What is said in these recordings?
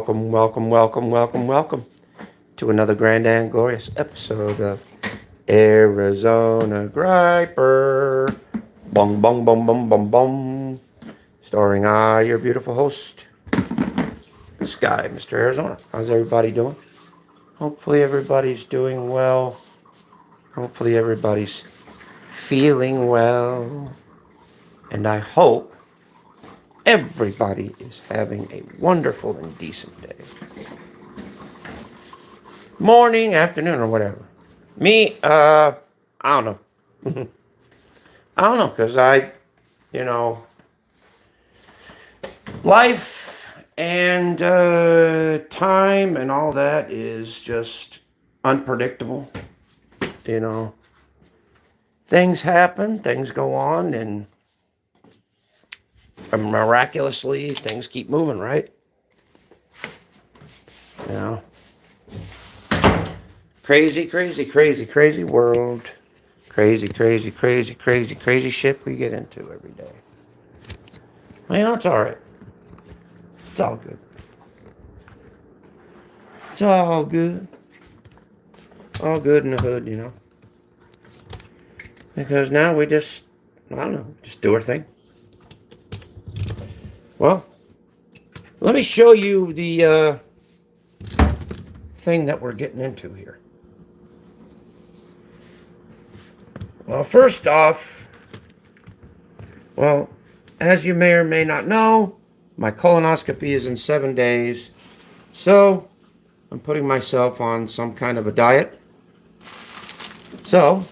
Welcome to another grand and glorious episode of Arizona Griper. Bong, bong, bong, bong, bong, bong. Starring I, your beautiful host, this guy, Mr. Arizona. How's everybody doing? Hopefully, everybody's doing well. Hopefully, everybody's feeling well. And I hope everybody is having a wonderful and decent day. Morning, afternoon, or whatever. Me, I don't know. I don't know, because you know, life and time and all that is just unpredictable. You know, things happen, things go on, and miraculously things keep moving, right? You know, crazy world. Crazy shit we get into every day. You know, it's all right. It's all good. It's all good. All good in the hood, you know. Because now we just, I don't know, just do our thing. Well, let me show you the thing that we're getting into here. Well, first off, well, as you may or may not know, my colonoscopy is in 7 days. So, I'm putting myself on some kind of a diet. So,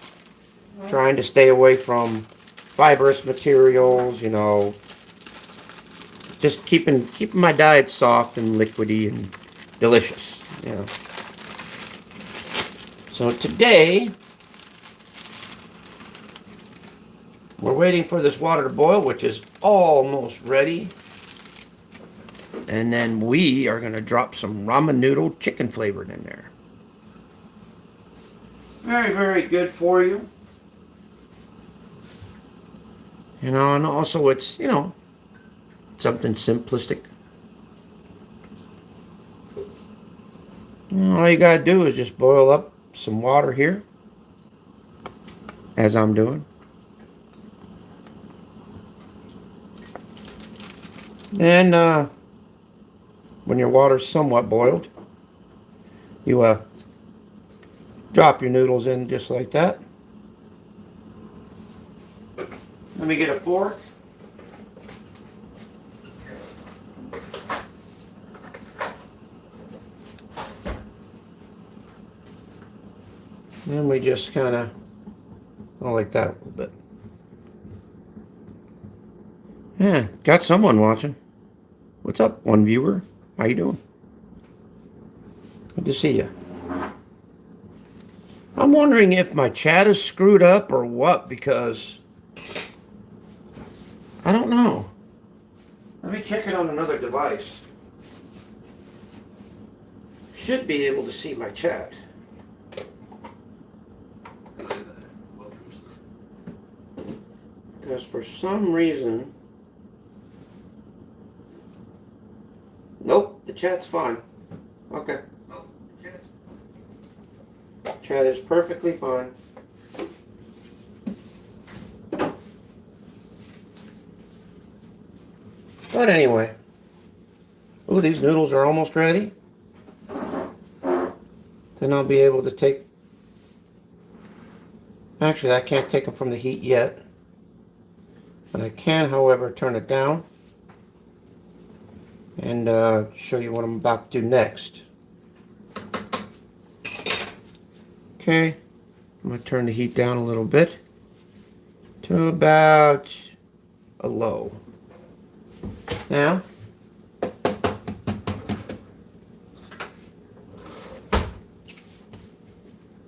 trying to stay away from fibrous materials, you know, just keeping my diet soft and liquidy and delicious, you know. So today, we're waiting for this water to boil, which is almost ready. And then we are going to drop some ramen noodle chicken flavored in there. Very good for you. You know, and also it's, you know, something simplistic. All you got to do is just boil up some water here, as I'm doing. And when your water's somewhat boiled, you drop your noodles in just like that. Let me get a fork. And we just kind of go like that a little bit. Yeah, got someone watching. What's up, one viewer? How you doing? Good to see you. I'm wondering if my chat is screwed up or what, because I don't know. Let me check it on another device. Should be able to see my chat. Because for some reason... Nope, the chat's fine. Okay. Chat is perfectly fine. But anyway. Ooh, these noodles are almost ready. Then I'll be able to take... Actually, I can't take them from the heat yet. But I can, however, turn it down. And show you what I'm about to do next. Okay. I'm going to turn the heat down a little bit. To about a low. Now,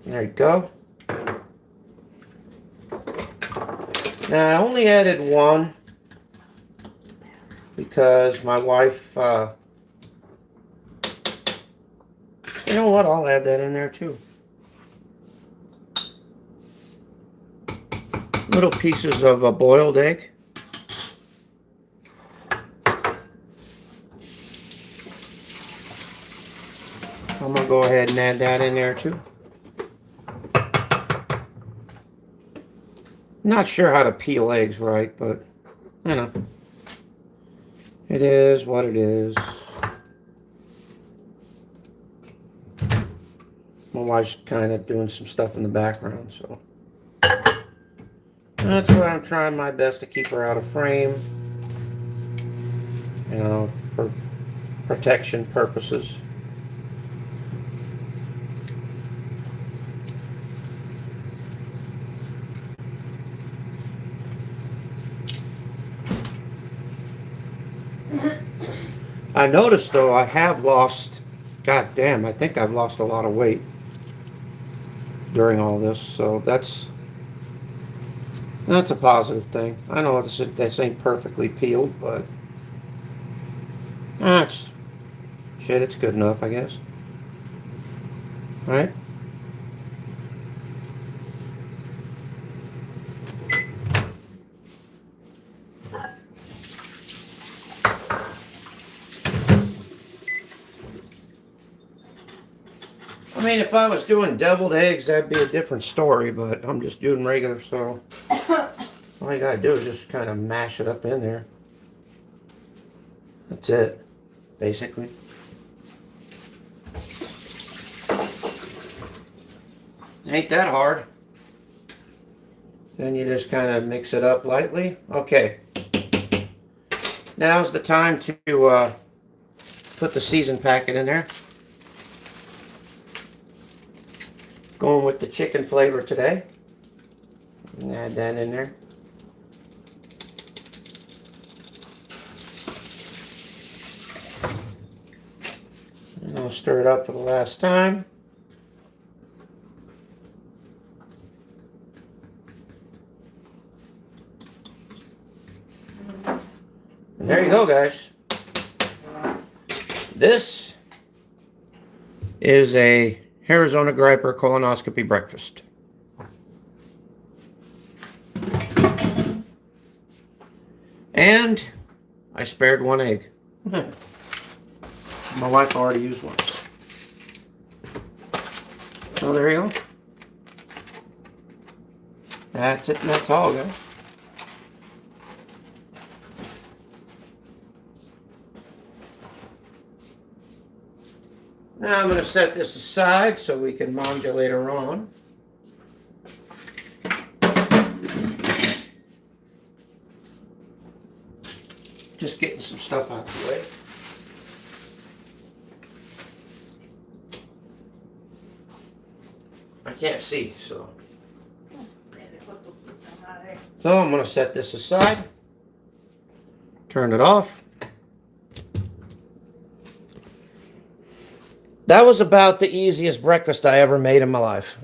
there you go. Now, I only added one because my wife, you know what, I'll add that in there too. Little pieces of a boiled egg. I'm going to go ahead and add that in there too. Not sure how to peel eggs right, but you know, it is what it is. My wife's kind of doing some stuff in the background, so that's why I'm trying my best to keep her out of frame, you know, for protection purposes. I noticed though I have lost, god damn, I think I've lost a lot of weight during all this, so that's a positive thing. I know this ain't perfectly peeled, but it's shit, it's good enough, I guess. Right? I mean, if I was doing deviled eggs, that'd be a different story, but I'm just doing regular, so all you gotta do is just kind of mash it up in there. That's it, basically. Ain't that hard. Then you just kind of mix it up lightly. Okay. Now's the time to put the seasoned packet in there. Going with the chicken flavor today. And add that in there. And I'll stir it up for the last time. And there you go, guys. This is a Arizona Griper colonoscopy breakfast. And I spared one egg. My wife already used one. So there you go. That's it, and that's all, guys. Now I'm going to set this aside so we can mangia later on. Just getting some stuff out of the way. I can't see, so. So I'm going to set this aside. Turn it off. That was about the easiest breakfast I ever made in my life.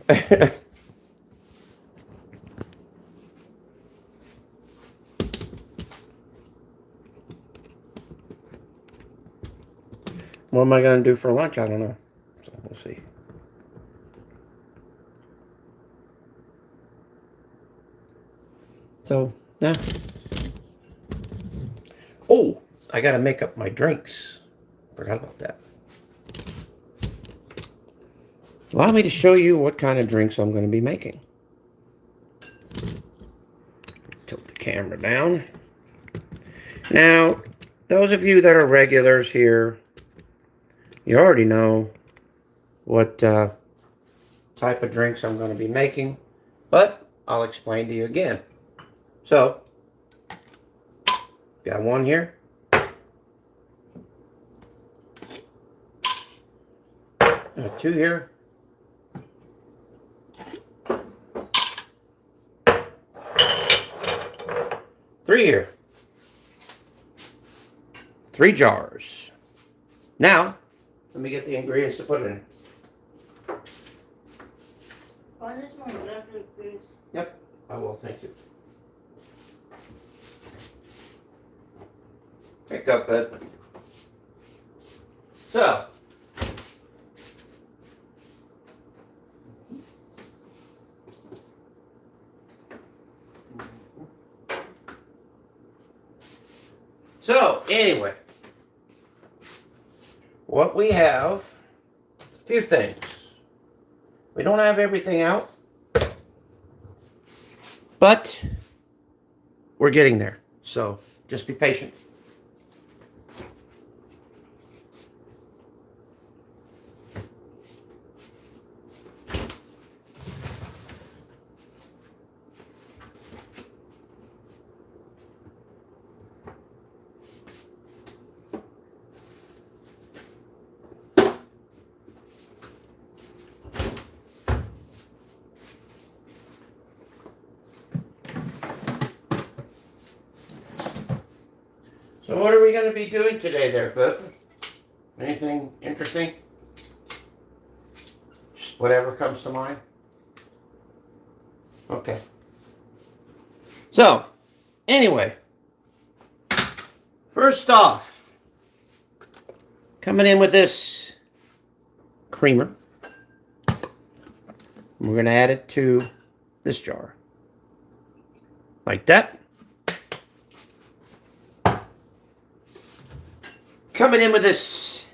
What am I going to do for lunch? I don't know. So we'll see. So, yeah. Oh, I got to make up my drinks. Forgot about that. Allow me to show you what kind of drinks I'm going to be making. Tilt the camera down. Now, those of you that are regulars here, you already know what type of drinks I'm going to be making, but I'll explain to you again. So, got one here. Got two here. Three here. 3 jars. Now, let me get the ingredients to put in. Find this one, please. Yep, I will, thank you. Pick up it. So, anyway, what we have few things. We don't have everything out, but we're getting there. So just be patient. So what are we going to be doing today there, Cliff? Anything interesting? Just whatever comes to mind? Okay. So, anyway. First off, coming in with this creamer. We're going to add it to this jar. Like that. Coming in with this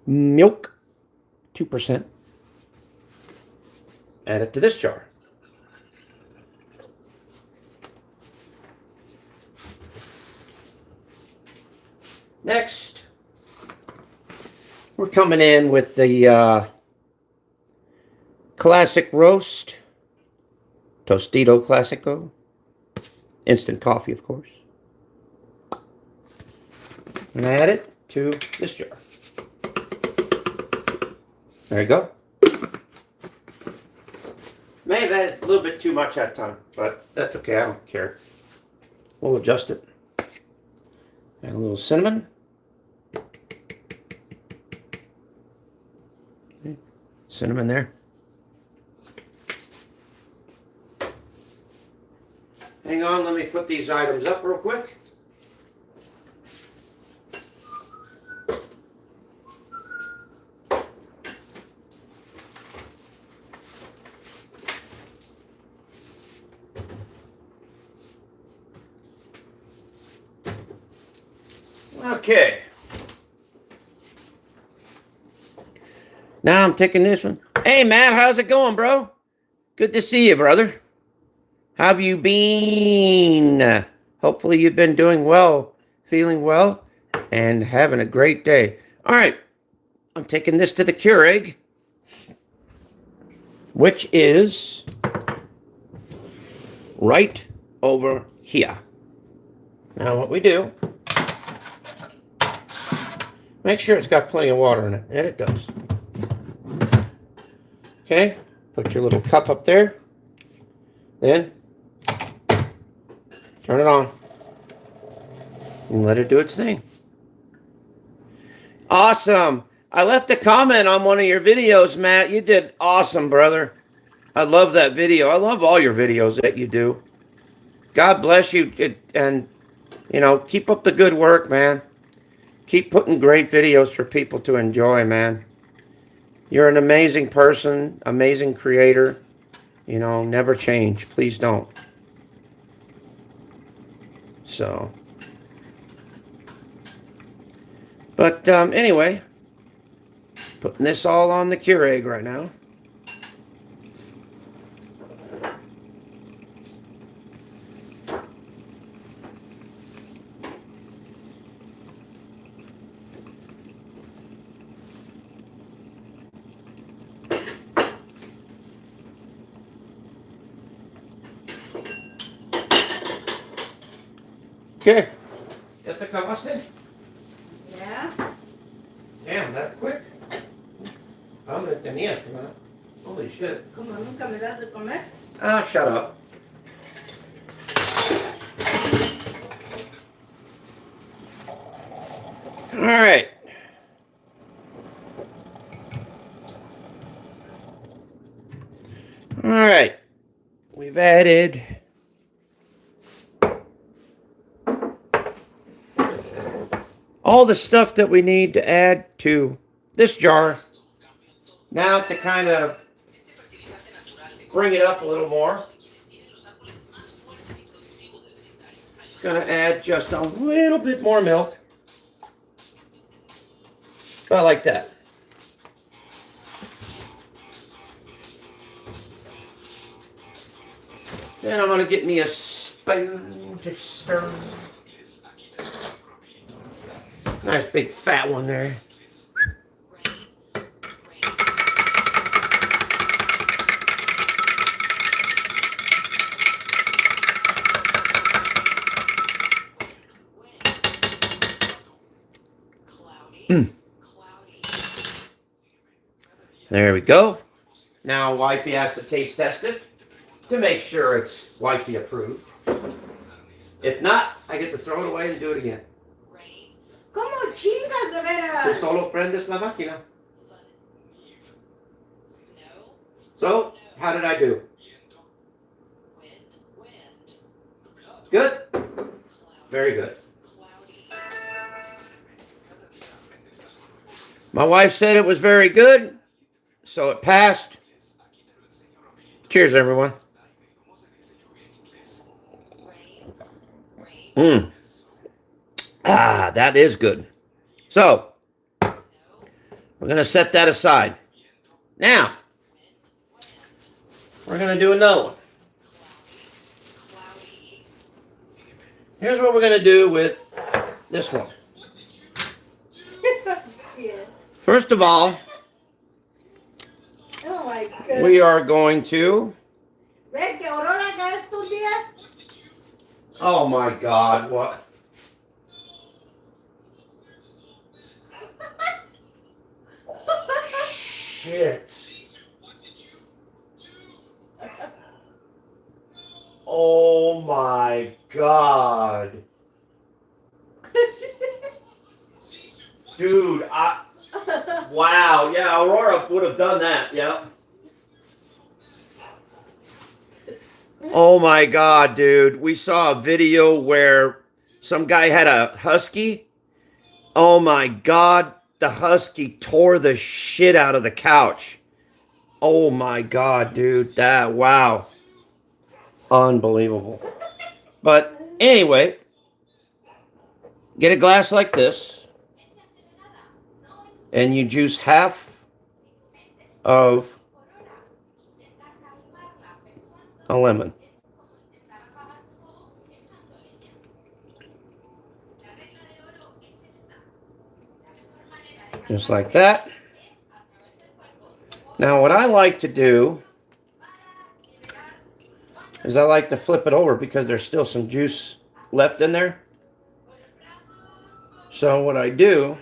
milk, 2%. Add it to this jar. Next, we're coming in with the Classic Roast, Tostito Classico, instant coffee, of course. And add it to this jar. There you go. May have added a little bit too much that time, but that's okay. I don't care. We'll adjust it. Add a little cinnamon. Cinnamon there. Hang on, let me put these items up real quick. Okay. Now I'm taking this one. Hey, Matt, how's it going, bro? Good to see you, brother. How have you been? Hopefully you've been doing well, feeling well, and having a great day. All right. I'm taking this to the Keurig, which is right over here. Now what we do, make sure it's got plenty of water in it, and it does. Okay, put your little cup up there. Then, turn it on. And let it do its thing. Awesome. I left a comment on one of your videos, Matt. You did awesome, brother. I love that video. I love all your videos that you do. God bless you. And, you know, keep up the good work, man. Keep putting great videos for people to enjoy, man. You're an amazing person, amazing creator. You know, never change. Please don't. So. But anyway, putting this all on the Keurig right now. Okay. ¿Ya te acabaste? Yeah. Damn, that quick. Hambre tenía, man. Holy shit. Como nunca me das de comer. Ah, shut up. All right. All right. We've added all the stuff that we need to add to this jar. Now to kind of bring it up a little more, gonna add just a little bit more milk. About like that. Then I'm going to get me a spoon to stir. Nice big fat one there. There we go. Now wifey has to taste test it to make sure it's wifey approved. If not, I get to throw it away and do it again. ¿Cómo chingas de Tú veras? solo prendes la máquina. So, how did I do? Good? Very good. My wife said it was very good, so it passed. Cheers, everyone. Ah, that is good. So, we're going to set that aside. Now, we're going to do another one. Here's what we're going to do with this one. Yeah. First of all, Oh my God. we are going to... Ve que Aurora acá estos días. Oh my God, what? Shit. Oh my God. Dude, wow, yeah, Aurora would have done that, yeah. Oh my God, dude. We saw a video where some guy had a husky. Oh my God, the husky tore the shit out of the couch. Oh my God, dude. Wow. Unbelievable. But anyway, get a glass like this, and you juice half of a lemon. Just like that. Now what I like to do is I like to flip it over because there's still some juice left in there. So what I do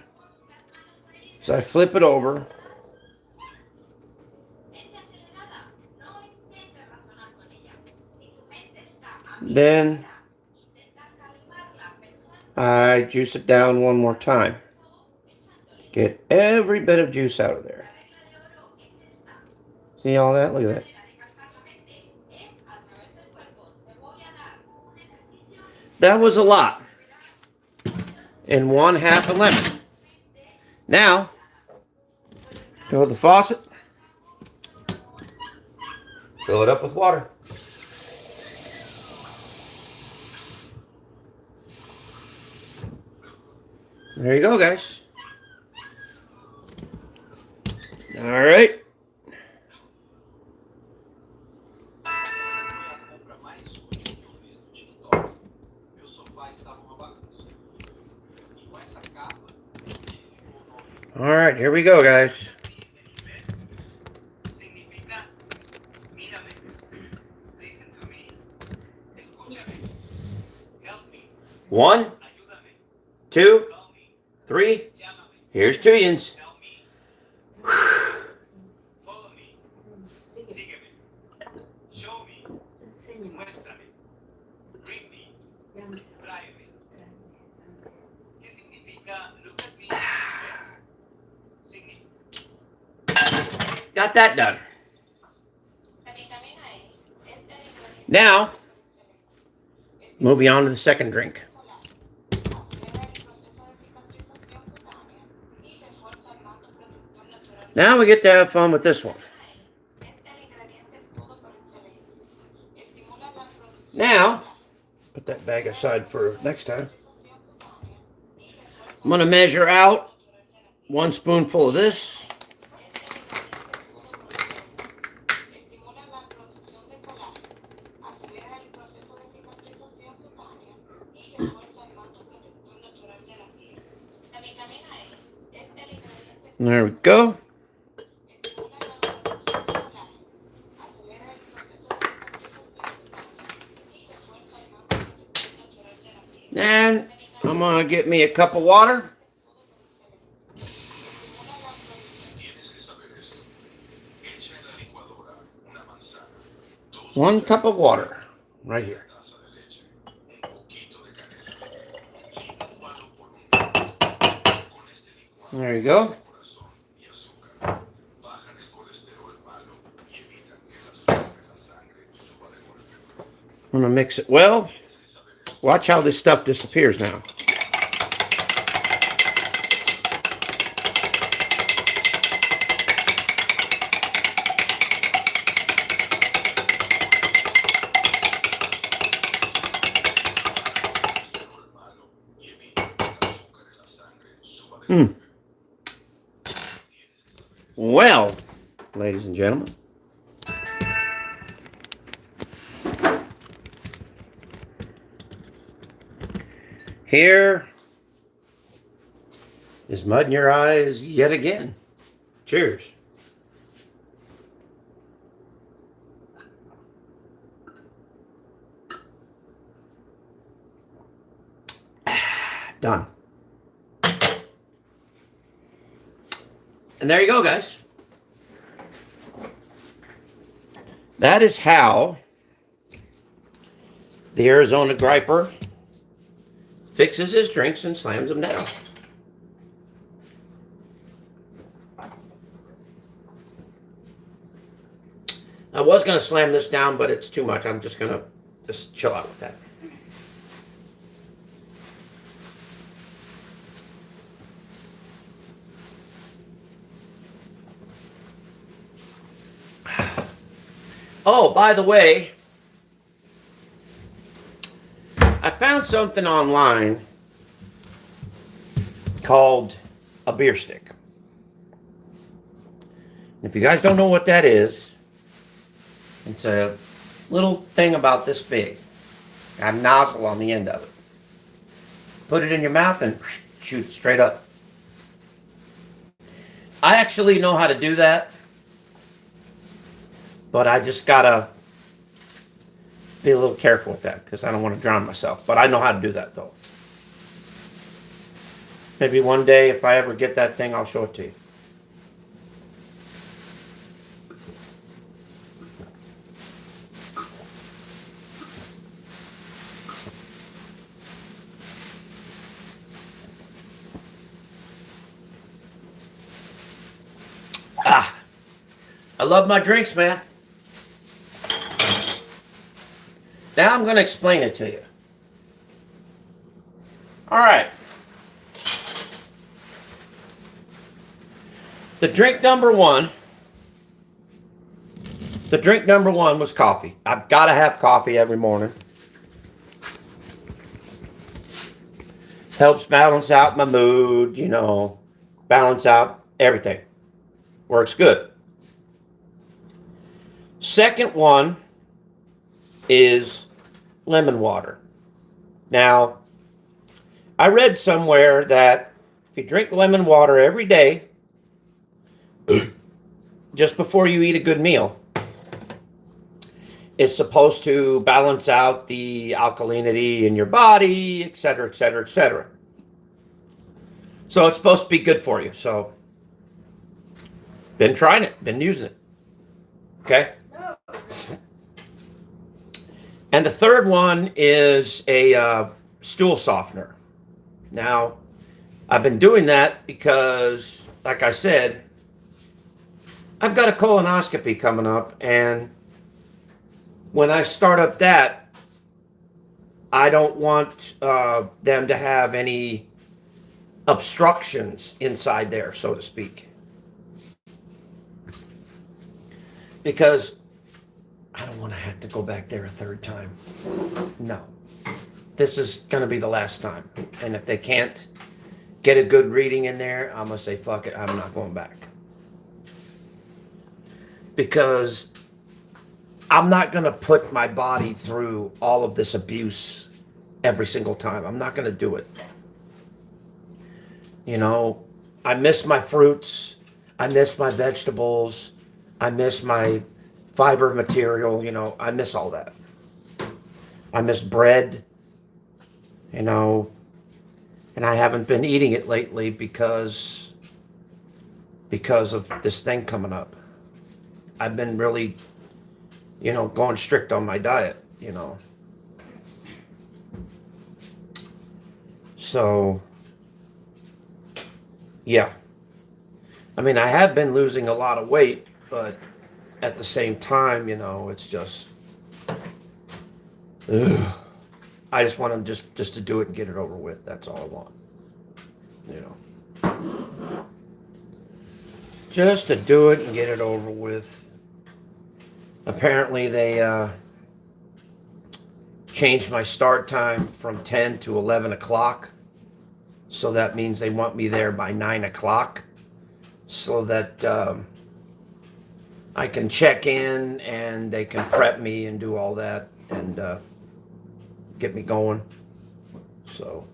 is I flip it over. Then I juice it down one more time. Get every bit of juice out of there. See all that? Look at that. That was a lot. In 1/2 a lemon. Now, go to the faucet. Fill it up with water. There you go, guys. All right. All right, here we go, guys. One, 2, 3. Here's Tuyans. Got that done. Now, moving on to the second drink. Now we get to have fun with this one. Now, put that bag aside for next time. I'm going to measure out 1 spoonful of this. There we go. And I'm going to get me a cup of water. One cup of water right here. There you go. I'm going to mix it well. Watch how this stuff disappears now. Well, ladies and gentlemen, here is mud in your eyes yet again. Cheers. Done. And there you go, guys. That is how the Arizona Griper fixes his drinks and slams them down. I was going to slam this down, but it's too much. I'm just going to just chill out with that. Oh, by the way, I found something online called a beer stick. If you guys don't know what that is, it's a little thing about this big. Got a nozzle on the end of it. Put it in your mouth and shoot it straight up. I actually know how to do that. But I just gotta be a little careful with that because I don't want to drown myself. But I know how to do that though. Maybe one day if I ever get that thing, I'll show it to you. I love my drinks, man. Now I'm going to explain it to you. All right. The drink number one was coffee. I've got to have coffee every morning. Helps balance out my mood, balance out everything. Works good. Second one is lemon water. Now, I read somewhere that if you drink lemon water every day, just before you eat a good meal, it's supposed to balance out the alkalinity in your body, etc., etc., etc. So it's supposed to be good for you. So, been trying it, been using it. Okay? And the third one is a stool softener. Now, I've been doing that because, like I said, I've got a colonoscopy coming up, and when I start up that, I don't want them to have any obstructions inside there, so to speak. Because I don't want to have to go back there a third time. No. This is going to be the last time. And if they can't get a good reading in there, I'm going to say, fuck it, I'm not going back. Because I'm not going to put my body through all of this abuse every single time. I'm not going to do it. I miss my fruits. I miss my vegetables. I miss my fiber material. I miss all that. I miss bread, you know, and I haven't been eating it lately because of this thing coming up. I've been really, going strict on my diet. So, yeah. I mean, I have been losing a lot of weight, but at the same time, it's just, ugh. I just want them just to do it and get it over with. That's all I want. Just to do it and get it over with. Apparently, they changed my start time from 10 to 11 o'clock. So that means they want me there by 9 o'clock so that I can check in and they can prep me and do all that and get me going. So,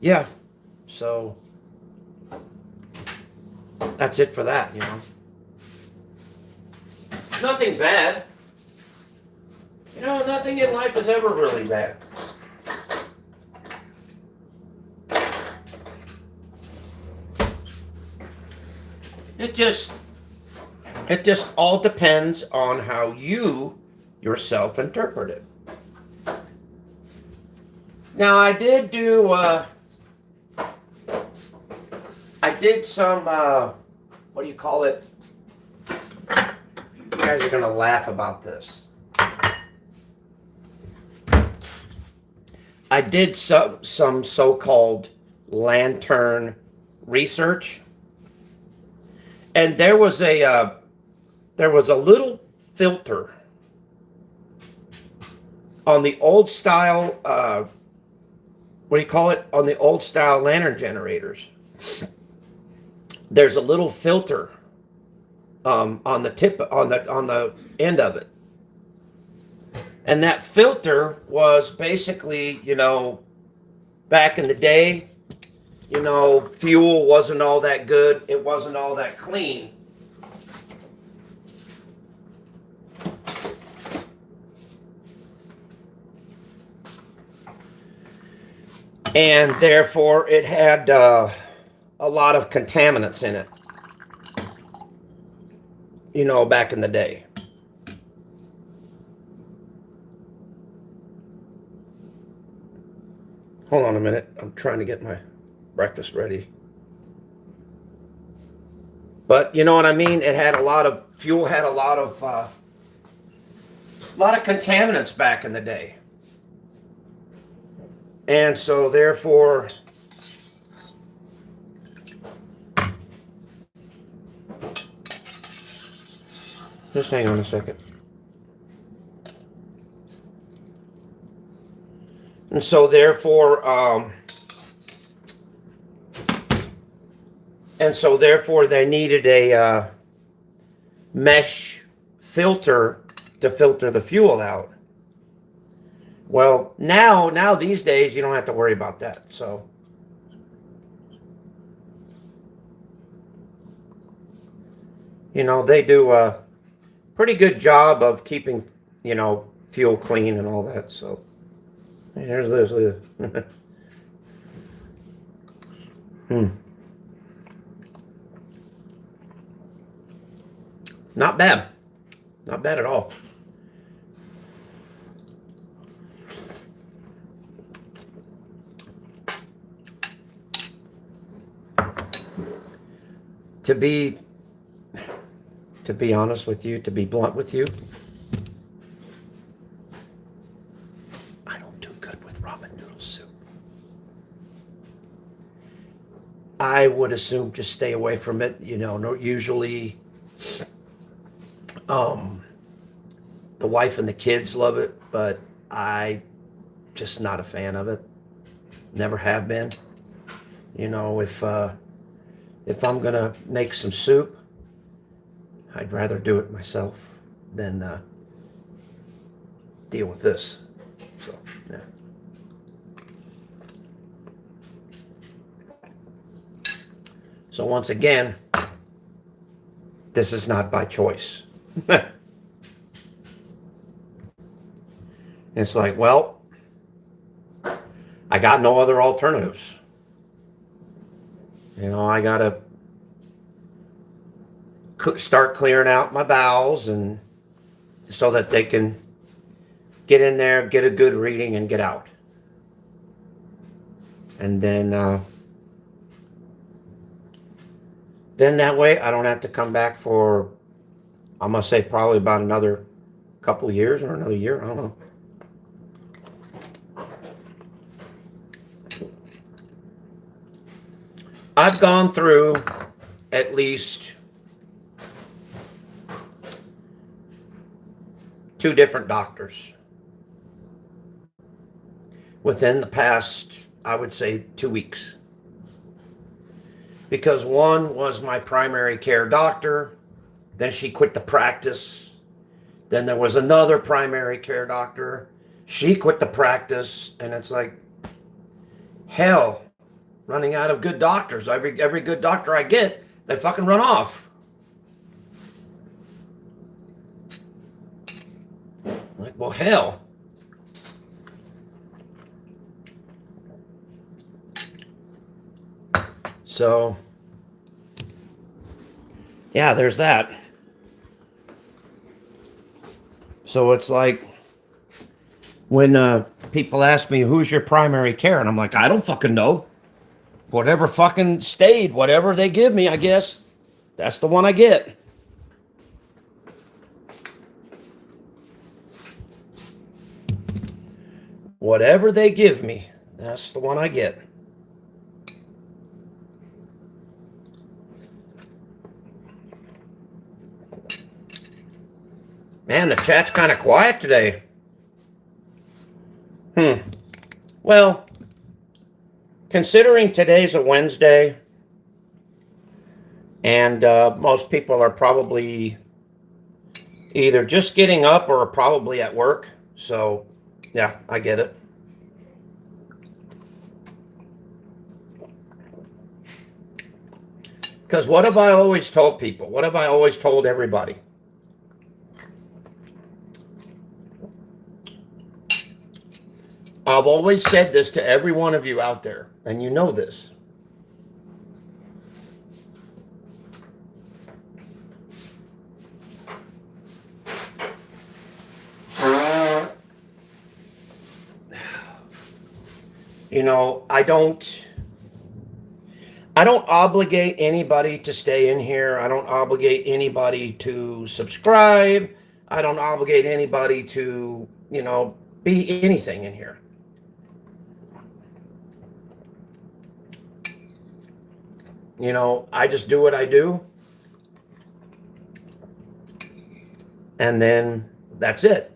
yeah. So, that's it for that. Nothing bad. Nothing in life is ever really bad. It just all depends on how you yourself interpret it. Now I did do some what do you call it? You guys are gonna laugh about this. I did some so-called lantern research. And there was a little filter on the old style, what do you call it? On the old style lantern generators. There's a little filter on the tip, on the end of it. And that filter was basically, back in the day, fuel wasn't all that good. It wasn't all that clean. And therefore, it had a lot of contaminants in it, back in the day. Hold on a minute. I'm trying to get my breakfast ready. But you know what I mean? It had fuel had a lot of contaminants back in the day. And so therefore, just hang on a second. And so therefore, they needed a mesh filter to filter the fuel out. Well, now these days you don't have to worry about that. So, they do a pretty good job of keeping, fuel clean and all that. So, here's this. Not bad. Not bad at all. To be honest with you, to be blunt with you, I don't do good with ramen noodle soup. I would assume just stay away from it. Usually the wife and the kids love it, but I just not a fan of it. Never have been. If I'm gonna make some soup, I'd rather do it myself than deal with this. So, yeah. So once again, this is not by choice. It's like, well, I got no other alternatives. You know, I got to start clearing out my bowels and so that they can get in there, get a good reading, and get out. And then that way I don't have to come back for, I'm going to say probably about another couple years or another year. I don't know. I've gone through at least 2 different doctors within the past, I would say, 2 weeks. Because one was my primary care doctor, then she quit the practice. Then there was another primary care doctor. She quit the practice, and it's like, hell, running out of good doctors. Every good doctor I get, they fucking run off. Like, well, hell. So, yeah, there's that. So it's like when people ask me, who's your primary care? And I'm like, I don't fucking know. Whatever fucking stayed, whatever they give me, I guess. That's the one I get. Whatever they give me, that's the one I get. Man, the chat's kind of quiet today. Well, considering today's a Wednesday, and most people are probably either just getting up or probably at work. So, yeah, I get it. Because what have I always told people? What have I always told everybody? I've always said this to every one of you out there, and you know this. You know, I don't obligate anybody to stay in here. I don't obligate anybody to subscribe. I don't obligate anybody to, you know, be anything in here. You know, I just do what I do. And then that's it.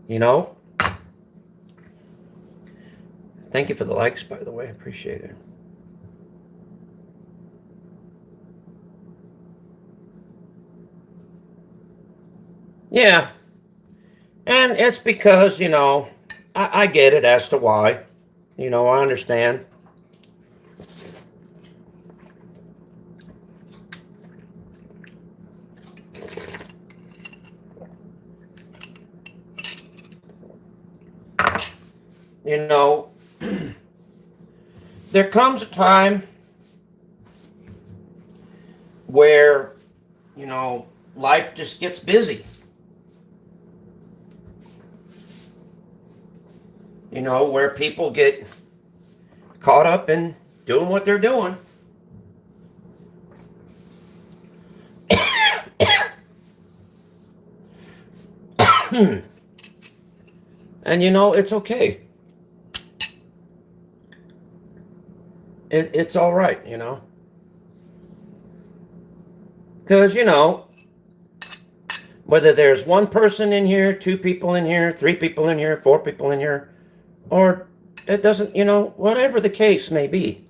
You know? Thank you for the likes, by the way. I appreciate it. Yeah. And it's because, you know, I get it as to why. You know, I understand. You know, there comes a time where, you know, life just gets busy. You know, where people get caught up in doing what they're doing. And, you know, it's okay. It's all right, you know. Because, you know, whether there's one person in here, 2 people in here, 3 people in here, 4 people in here, or it doesn't, you know, whatever the case may be.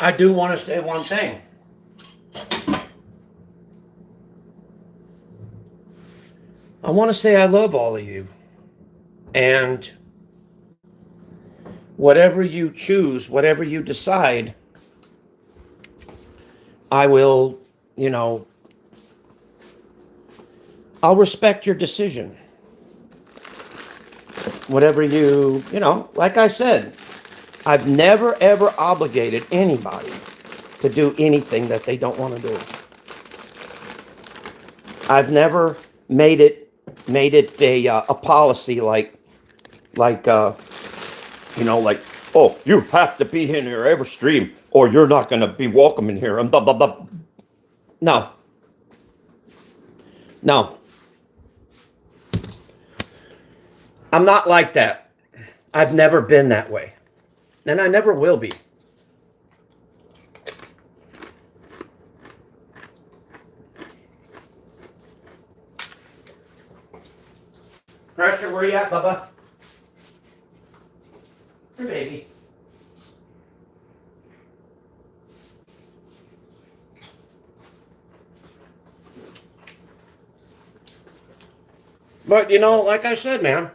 I do want to say one thing. I want to say I love all of you. And whatever you choose, whatever you decide, I will, I'll respect your decision. Whatever like I said, I've never ever obligated anybody to do anything that they don't want to do. I've never made it a policy like oh, you have to be in here every stream or you're not going to be welcome in here and blah blah blah. No. I'm not like that. I've never been that way. And I never will be. Pressure, where you at, Bubba? Your baby. But, like I said, man,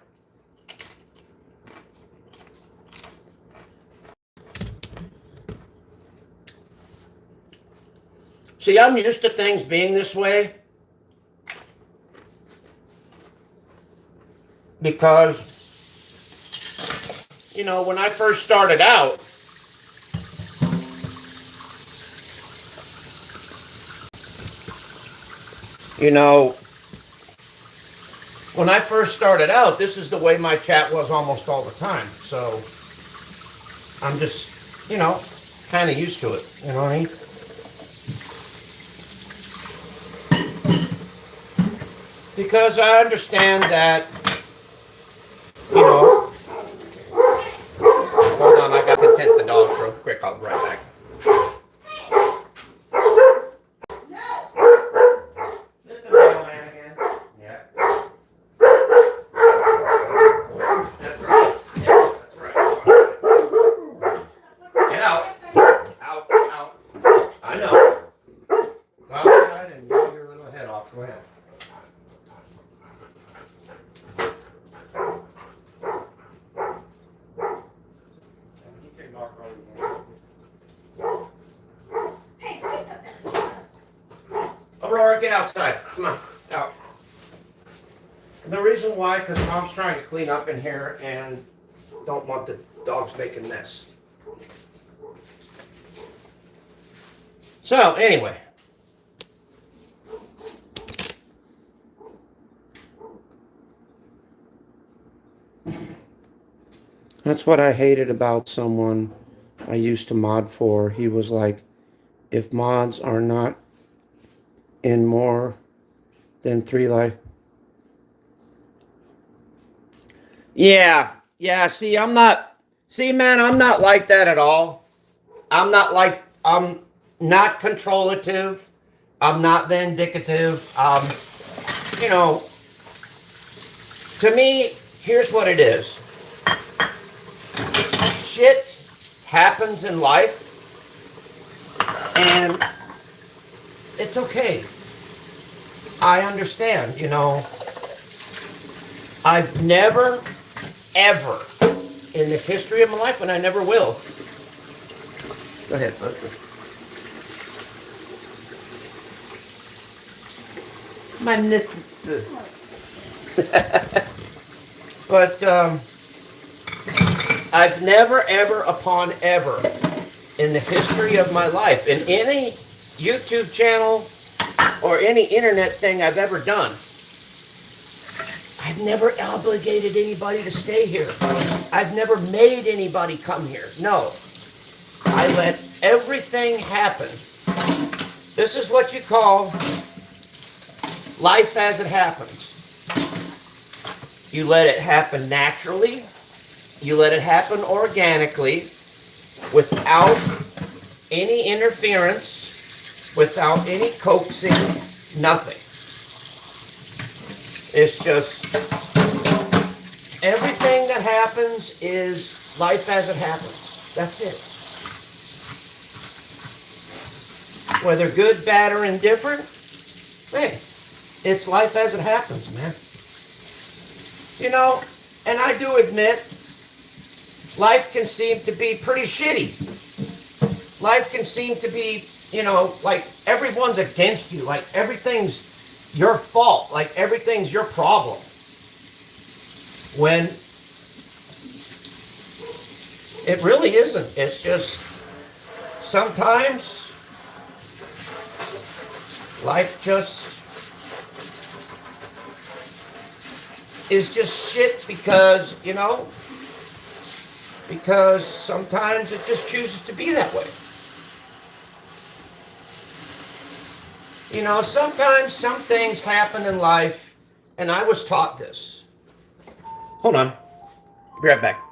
see, I'm used to things being this way because, when I first started out, this is the way my chat was almost all the time. So I'm just, kind of used to it. You know what I mean? Because I understand that, hold on, I got to tent the dogs real quick. I'll be right back. Lift the mailman again. Yeah. That's right. Yeah, that's right. Get out. Out. I know. Go outside and yell your little head off. Go ahead. Aurora, get outside. Come on, out. The reason why, because Mom's trying to clean up in here and don't want the dogs making mess. So, anyway. That's what I hated about someone I used to mod for. He was like, if mods are not in more than 3 life. Yeah, see, I'm not like that at all. I'm not controlative. I'm not vindicative. To me, here's what it is. Shit happens in life, and it's okay. I understand, I've never, ever, in the history of my life, and I never will. Go ahead, bud. My missus. But, I've never, ever, upon ever, in the history of my life, in any YouTube channel or any internet thing I've ever done, I've never obligated anybody to stay here. I've never made anybody come here. No. I let everything happen. This is what you call life as it happens. You let it happen naturally. You let it happen organically, without any interference, without any coaxing, nothing. It's just, everything that happens is life as it happens. That's it. Whether good, bad, or indifferent, hey, it's life as it happens, man. You know, and I do admit, life can seem to be pretty shitty. Life can seem to be, like everyone's against you, like everything's your fault, like everything's your problem. When it really isn't. It's just sometimes life just is just shit because sometimes it just chooses to be that way. Sometimes some things happen in life, and I was taught this. Hold on. Be right back.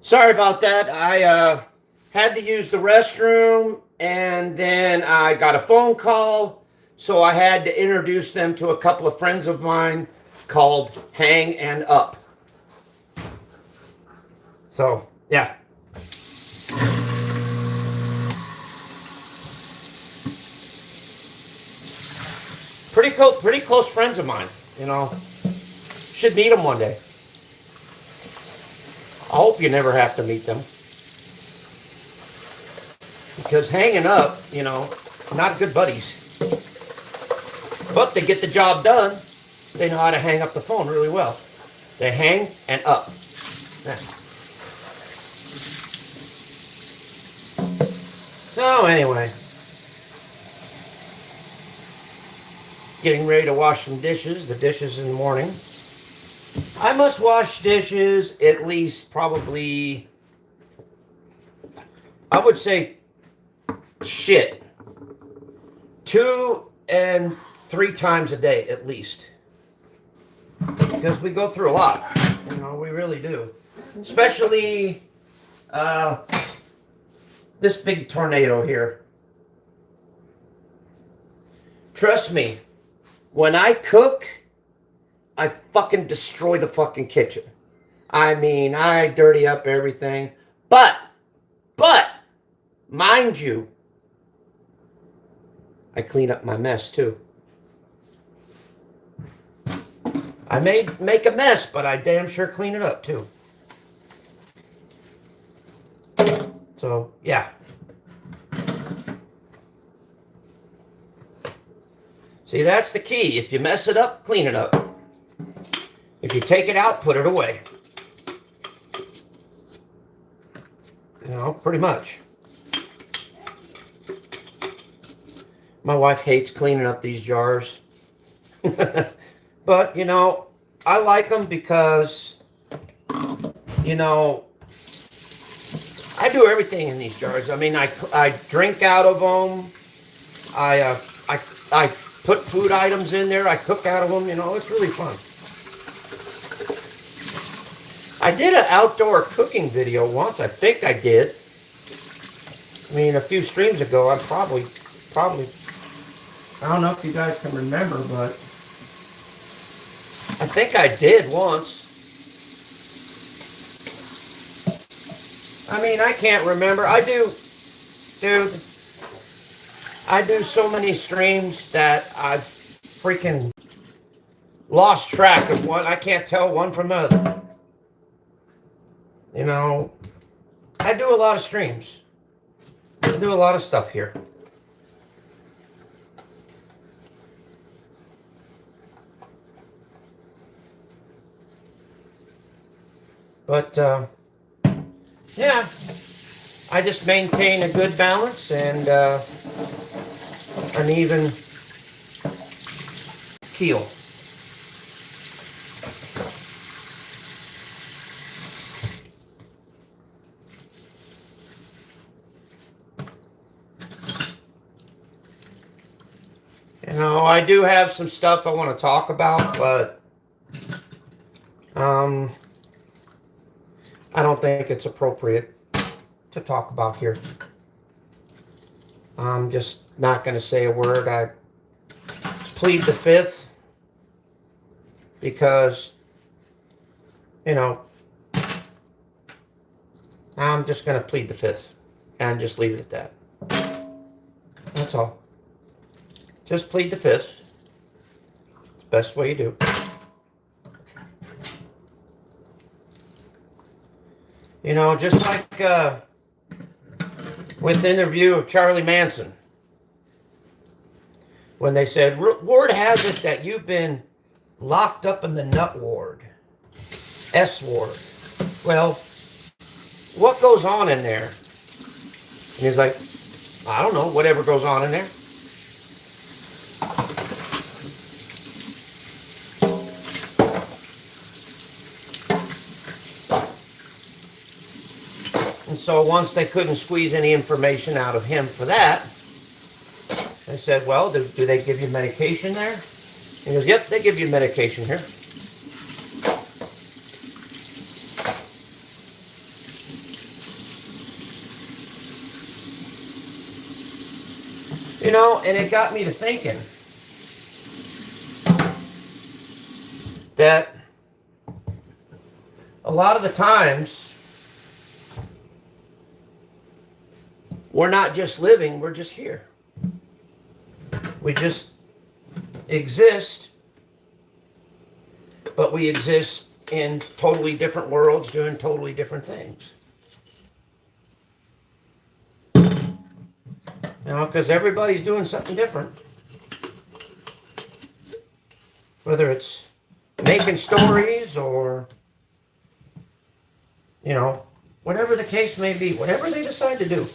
Sorry about that. I had to use the restroom, and then I got a phone call, so I had to introduce them to a couple of friends of mine called Hang and Up. So, yeah. Pretty close friends of mine. Should meet them one day. I hope you never have to meet them. Because hanging up, not good buddies. But they get the job done. They know how to hang up the phone really well. They hang and up. Yeah. So anyway, getting ready to wash some dishes. The dishes in the morning. I must wash dishes at least probably, I would say, shit, 2 and 3 times a day at least. Because we go through a lot. You know, we really do. Especially this big tornado here. Trust me, when I cook, I fucking destroy the fucking kitchen. I mean, I dirty up everything. But, mind you, I clean up my mess too. I may make a mess, but I damn sure clean it up too. So, yeah. See, that's the key. If you mess it up, clean it up. If you take it out, put it away. You know, pretty much. My wife hates cleaning up these jars. But, you know, I like them because, you know, I do everything in these jars. I mean, I drink out of them. I put food items in there. I cook out of them. You know, it's really fun. I did an outdoor cooking video once. I think I did. I mean, a few streams ago. I'm probably. I don't know if you guys can remember, but I think I did once. I mean, I can't remember. I do, dude. I do so many streams that I've freaking lost track of one. I can't tell one from the other. You know, I do a lot of streams. I do a lot of stuff here. But, yeah, I just maintain a good balance and an even keel. You know, I do have some stuff I want to talk about, but I don't think it's appropriate to talk about here. I'm just not going to say a word. I plead the fifth because, you know, I'm just going to plead the fifth and just leave it at that. That's all. Just plead the fifth. It's the best way you do. You know, just like with the interview of Charlie Manson, when they said, word has it that you've been locked up in the nut ward, S ward. Well, what goes on in there? And he's like, I don't know, whatever goes on in there. And so once they couldn't squeeze any information out of him for that, they said, well, do they give you medication there? He goes, yep, they give you medication here. You know, and it got me to thinking that a lot of the times we're not just living, we're just here. We just exist, but we exist in totally different worlds doing totally different things. You know, because everybody's doing something different. Whether it's making stories or, you know, whatever the case may be, whatever they decide to do.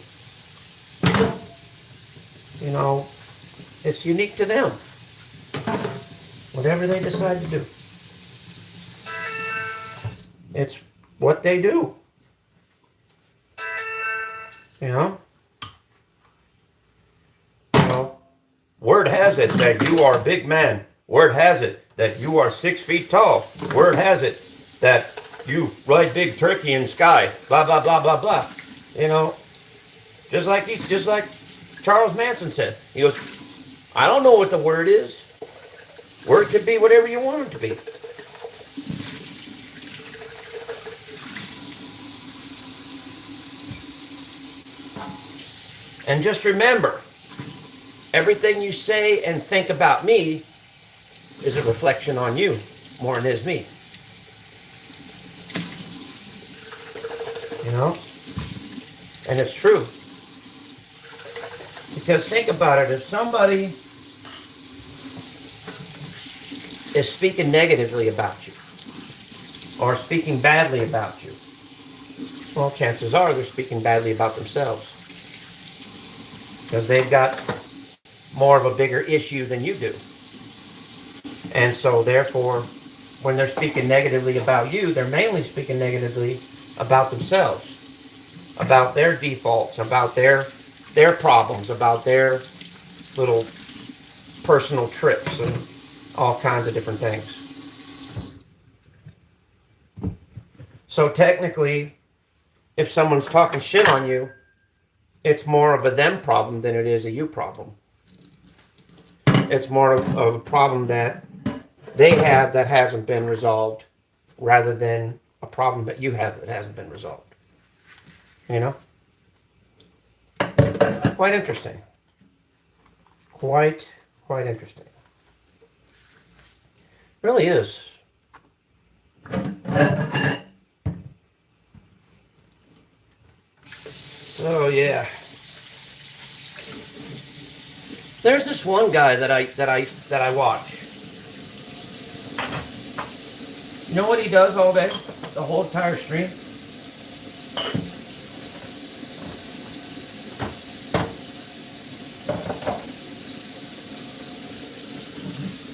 You know, it's unique to them. Whatever they decide to do. It's what they do. You know? Word has it that you are a big man. Word has it that you are 6 feet tall. Word has it that you ride big turkey in sky. Blah blah blah blah blah. You know, just like Charles Manson said. He goes, I don't know what the word is. Word could be whatever you want it to be. And just remember, everything you say and think about me is a reflection on you more than it is me. You know? And it's true. Because think about it, if somebody is speaking negatively about you or speaking badly about you, well, chances are they're speaking badly about themselves. Because they've got more of a bigger issue than you do. And so therefore, when they're speaking negatively about you, they're mainly speaking negatively about themselves, about their defaults, about their problems, about their little personal trips and all kinds of different things. So technically, if someone's talking shit on you, it's more of a them problem than it is a you problem. It's more of a problem that they have that hasn't been resolved rather than a problem that you have that hasn't been resolved. You know? Quite interesting. Quite interesting. Really is. Oh yeah. There's this one guy that I watch. You know what he does all day? The whole entire stream?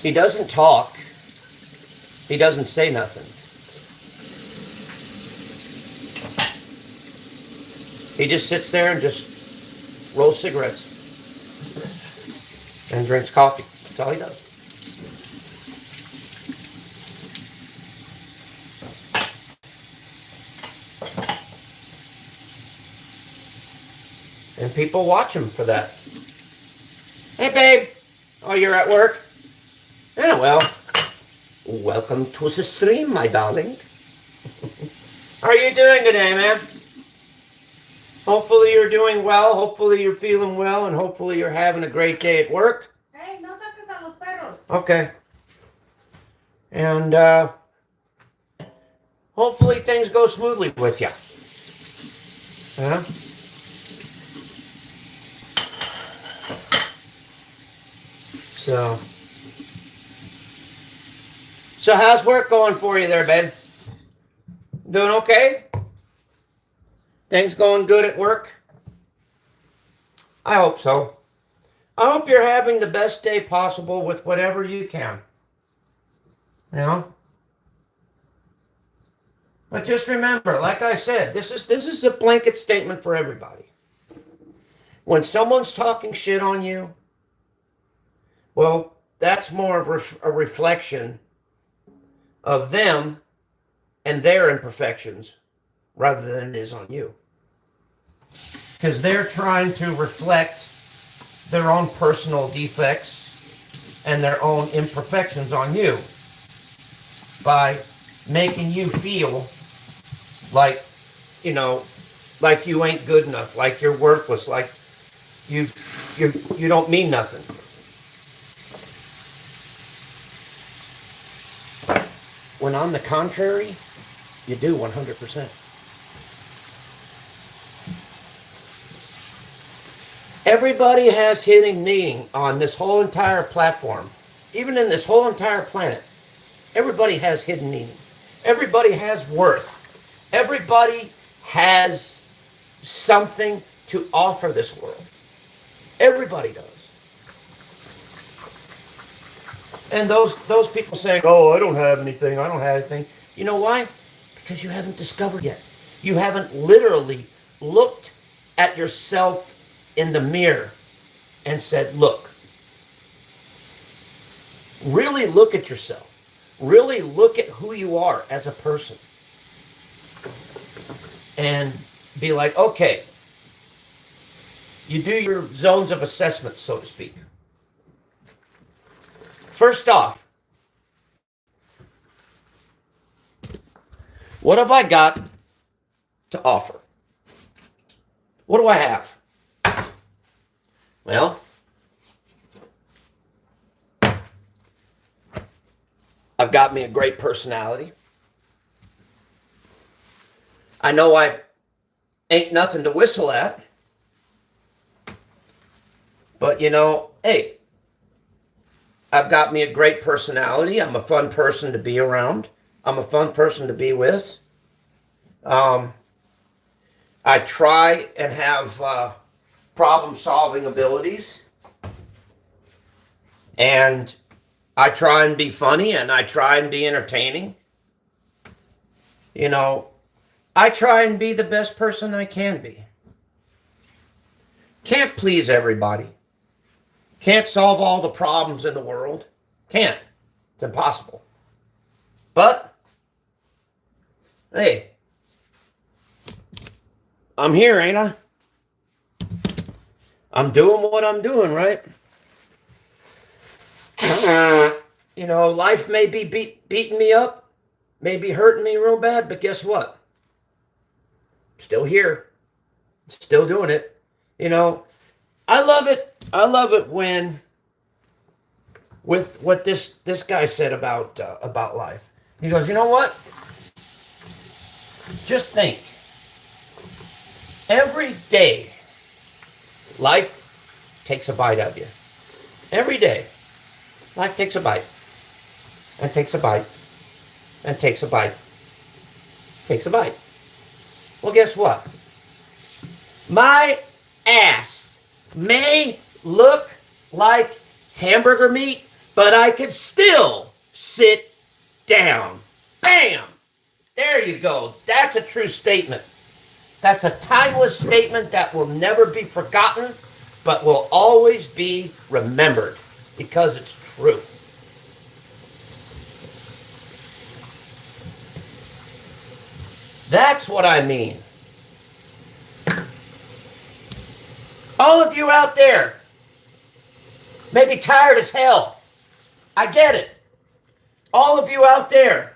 He doesn't talk. He doesn't say nothing. He just sits there and just rolls cigarettes and drinks coffee. That's all he does. And people watch him for that. Hey, babe. Oh, you're at work? Yeah, well, welcome to the stream, my darling. How are you doing today, man? Hopefully you're doing well, hopefully you're feeling well, and hopefully you're having a great day at work. Hey, no saques a los perros. Okay. And hopefully things go smoothly with you. Yeah? So how's work going for you there, Ben? Doing okay? Things going good at work? I hope so. I hope you're having the best day possible with whatever you can. You know? But just remember, like I said, this is a blanket statement for everybody. When someone's talking shit on you, well, that's more of a reflection of them and their imperfections rather than it is on you. Because they're trying to reflect their own personal defects and their own imperfections on you by making you feel like, you know, like you ain't good enough, like you're worthless, like you don't mean nothing. When on the contrary, you do 100%. Everybody has hidden meaning on this whole entire platform. Even in this whole entire planet. Everybody has hidden meaning. Everybody has worth. Everybody has something to offer this world. Everybody does. And those people saying, oh, I don't have anything, I don't have anything. You know why? Because you haven't discovered yet. You haven't literally looked at yourself in the mirror and said, look, really look at yourself. Really look at who you are as a person. And be like, okay, you do your zones of assessment, so to speak. First off, what have I got to offer? What do I have? Well, I've got me a great personality. I know I ain't nothing to whistle at. But, you know, hey, I've got me a great personality. I'm a fun person to be around. I'm a fun person to be with. I try and have problem-solving abilities. And I try and be funny, and I try and be entertaining. You know, I try and be the best person I can be. Can't please everybody. Can't solve all the problems in the world. Can't. It's impossible. But, hey, I'm here, ain't I? I'm doing what I'm doing, right? You know, life may be beating me up, may be hurting me real bad, but guess what? Still here. Still doing it. You know, I love it. I love it when, with what this guy said about life. He goes, you know what? Just think. Every day, life takes a bite out of you. Every day, life takes a bite, and takes a bite, and takes a bite, takes a bite. Well, guess what? My ass may look like hamburger meat, but I could still sit down. Bam! There you go. That's a true statement. That's a timeless statement that will never be forgotten, but will always be remembered because it's true. That's what I mean. All of you out there may be tired as hell. I get it. All of you out there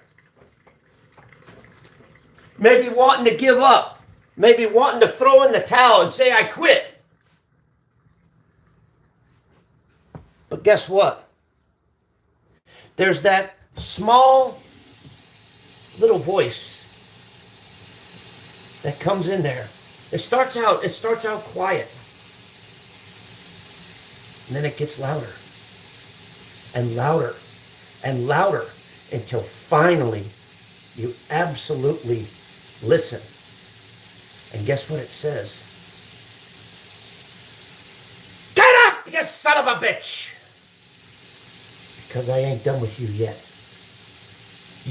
may be wanting to give up, may be wanting to throw in the towel and say, I quit. But guess what? There's that small little voice that comes in there. It starts out quiet. And then it gets louder and louder and louder until finally you absolutely listen. And guess what it says? Get up, you son of a bitch! Because I ain't done with you yet.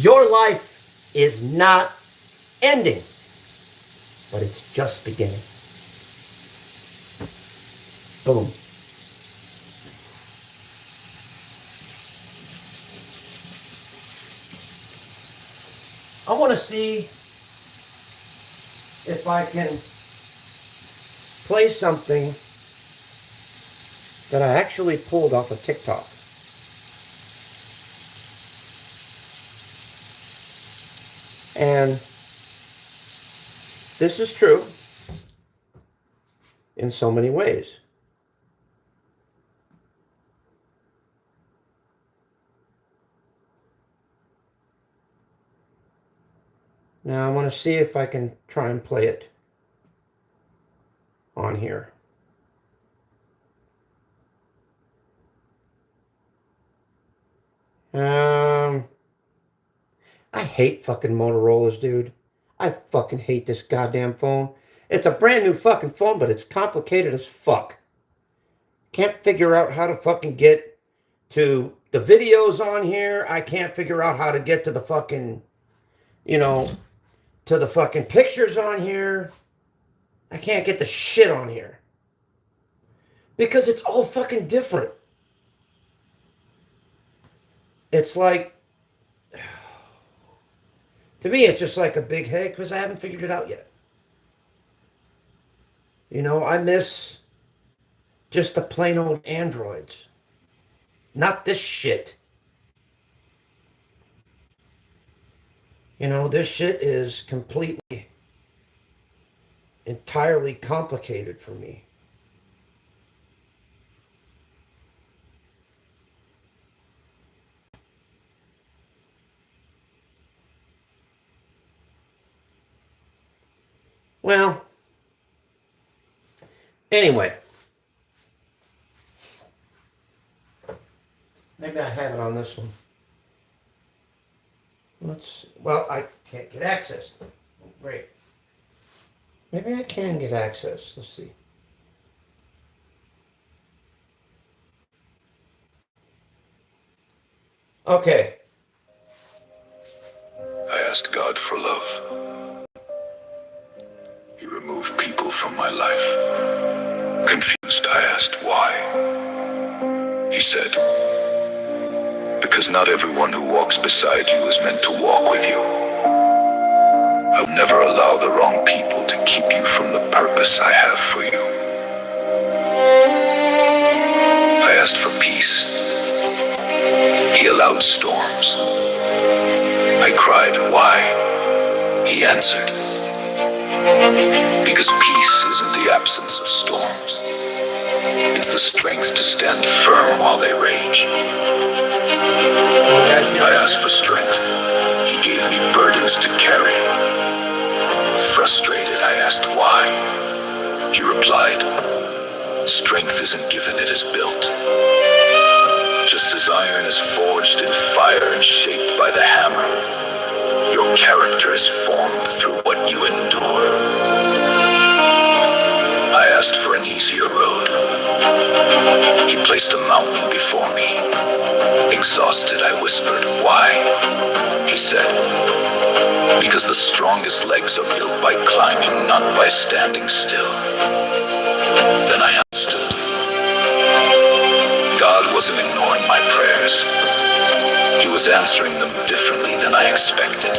Your life is not ending, but it's just beginning. Boom. I want to see if I can play something that I actually pulled off of TikTok. And this is true in so many ways. Now I want to see if I can try and play it on here. I hate fucking Motorola's, dude. I fucking hate this goddamn phone. It's a brand new fucking phone, but it's complicated as fuck. Can't figure out how to fucking get to the videos on here. I can't figure out how to get to the fucking, you know, to the fucking pictures on here. I can't get the shit on here. Because it's all fucking different. It's like, to me, it's just like a big headache because I haven't figured it out yet. You know, I miss just the plain old androids. Not this shit. You know, this shit is completely, entirely complicated for me. Well, anyway. Maybe I have it on this one. Well, I can't get access. Great. Maybe I can get access. Let's see. Okay. I asked God for love. He removed people from my life. Confused, I asked why. He said, because not everyone who walks beside you is meant to walk with you. I'll never allow the wrong people to keep you from the purpose I have for you. I asked for peace. He allowed storms. I cried, why? He answered, because peace isn't the absence of storms. It's the strength to stand firm while they rage. I asked for strength. He gave me burdens to carry. Frustrated, I asked why. He replied, strength isn't given, it is built. Just as iron is forged in fire and shaped by the hammer, your character is formed through what you endure. I asked for an easier road. He placed a mountain before me. Exhausted, I whispered, why? He said, because the strongest legs are built by climbing, not by standing still. Then I understood. God wasn't ignoring my prayers. He was answering them differently than I expected.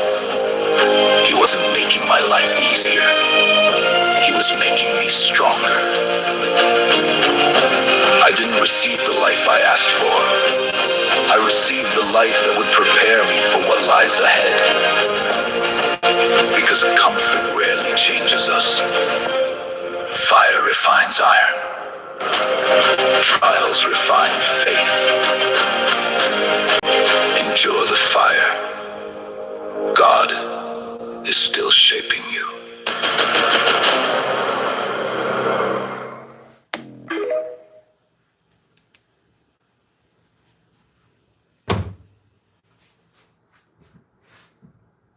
He wasn't making my life easier. He was making me stronger. I didn't receive the life I asked for. I received the life that would prepare me for what lies ahead. Because comfort rarely changes us. Fire refines iron. Trials refine faith. Endure the fire. God is still shaping you.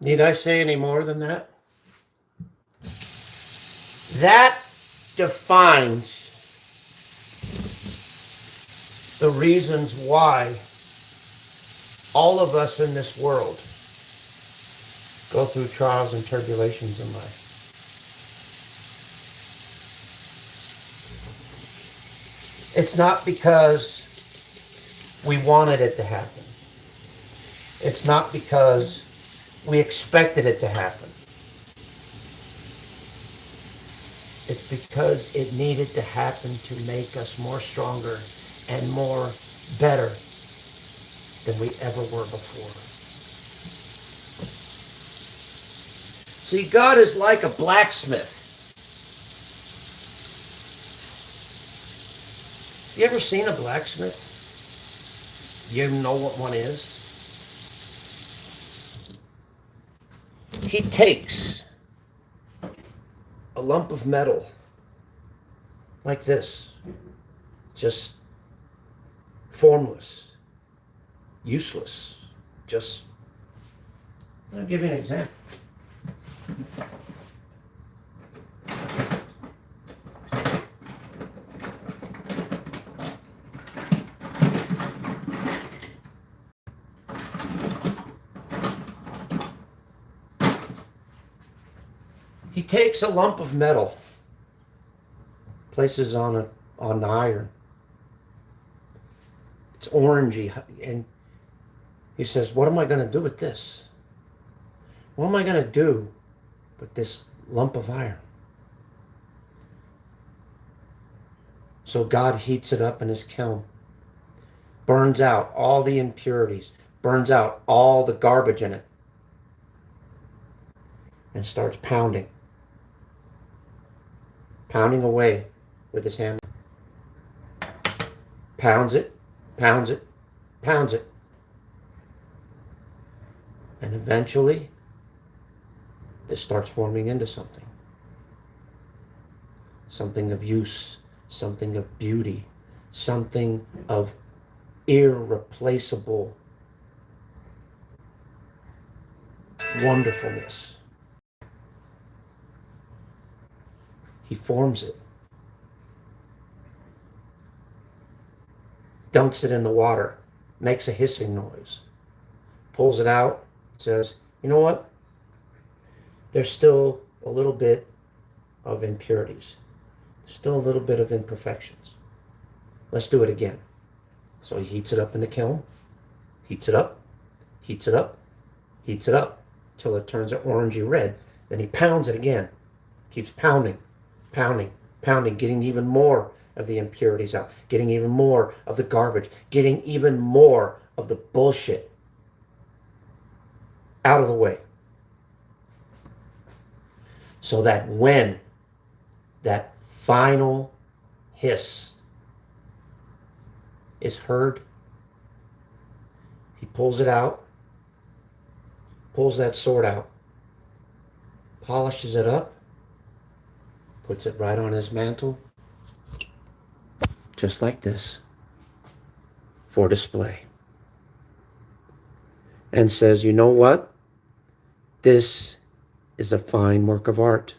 Need I say any more than that? That defines the reasons why all of us in this world go through trials and tribulations in life. It's not because we wanted it to happen. It's not because we expected it to happen. It's because it needed to happen to make us more stronger and more better than we ever were before. See, God is like a blacksmith. You ever seen a blacksmith? You know what one is? He takes a lump of metal like this, just formless, useless, just, I'll give you an example. He takes a lump of metal, places on the iron. It's orangey, and he says, "What am I going to do with this? What am I going to do with this lump of iron?" So God heats it up in his kiln, burns out all the impurities, burns out all the garbage in it, and starts pounding away with his hammer. Pounds it, pounds it, pounds it. And eventually, it starts forming into something. Something of use, something of beauty, something of irreplaceable wonderfulness. He forms it, dunks it in the water, makes a hissing noise, pulls it out, says, "You know what? There's still a little bit of impurities. There's still a little bit of imperfections. Let's do it again." So he heats it up in the kiln, heats it up, heats it up, heats it up, till it turns an orangey red. Then he pounds it again, keeps pounding, pounding, pounding, getting even more of the impurities out, getting even more of the garbage, getting even more of the bullshit out of the way. So that when that final hiss is heard, he pulls it out, pulls that sword out, polishes it up, puts it right on his mantle, just like this, for display. And says, "You know what? This is a fine work of art.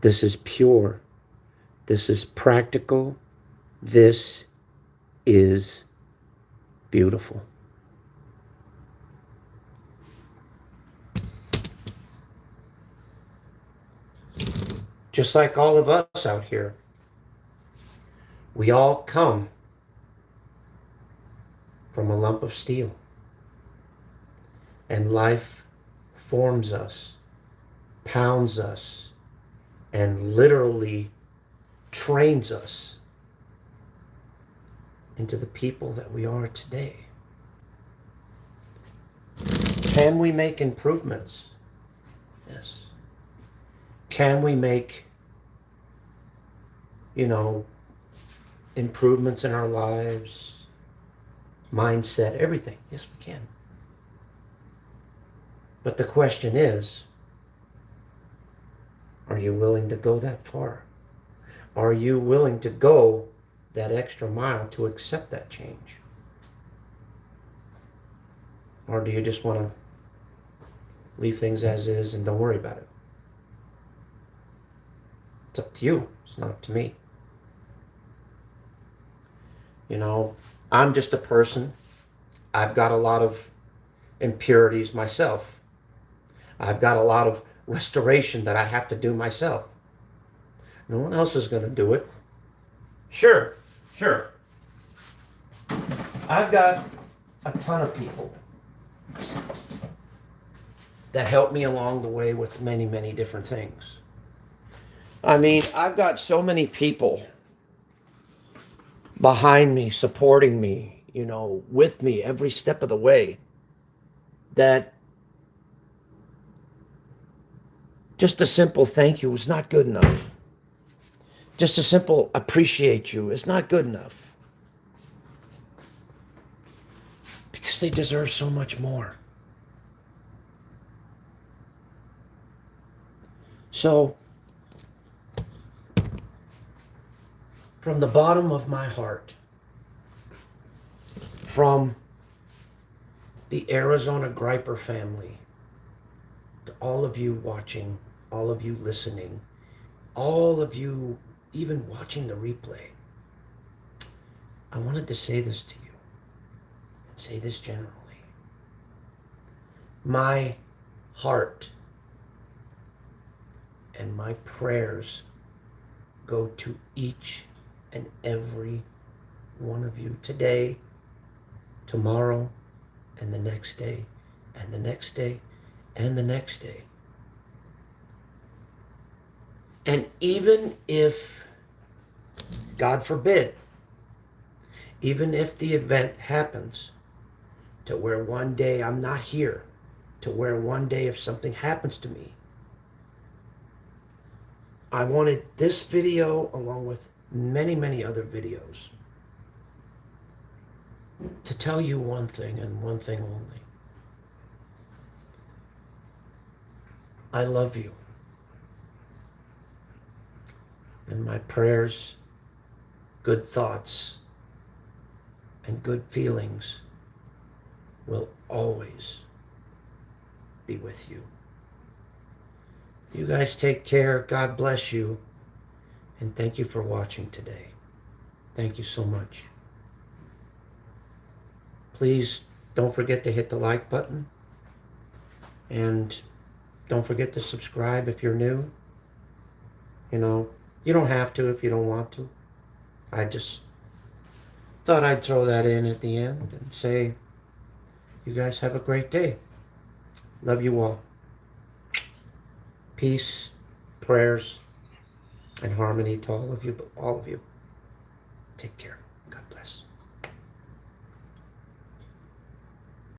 This is pure. This is practical. This is beautiful." Just like all of us out here, we all come from a lump of steel. And life forms us, pounds us, and literally trains us into the people that we are today. Can we make improvements? Yes. Can we make, improvements in our lives, mindset, everything? Yes, we can. But the question is, are you willing to go that far? Are you willing to go that extra mile to accept that change? Or do you just want to leave things as is and don't worry about it? It's up to you. It's not up to me. I'm just a person. I've got a lot of impurities myself. I've got a lot of restoration that I have to do myself. No one else is going to do it. Sure. I've got a ton of people that help me along the way with many, many different things. I've got so many people behind me, supporting me, with me every step of the way, that just a simple thank you is not good enough. Just a simple appreciate you is not good enough. Because they deserve so much more. So, from the bottom of my heart, from the Arizona Griper family, to all of you watching, all of you listening, all of you even watching the replay, I wanted to say this to you, and say this generally. My heart And my prayers go to each and every one of you today, tomorrow, and the next day, and the next day, and the next day. And even if, God forbid, even if the event happens to where one day I'm not here, to where one day if something happens to me, I wanted this video, along with many, many other videos, to tell you one thing and one thing only. I love you. And my prayers, good thoughts, and good feelings will always be with you. You guys take care. God bless you. And thank you for watching today. Thank you so much. Please don't forget to hit the like button. And don't forget to subscribe if you're new. You know, you don't have to if you don't want to. I just thought I'd throw that in at the end and say, you guys have a great day. Love you all. Peace, prayers, and harmony to all of you. Take care.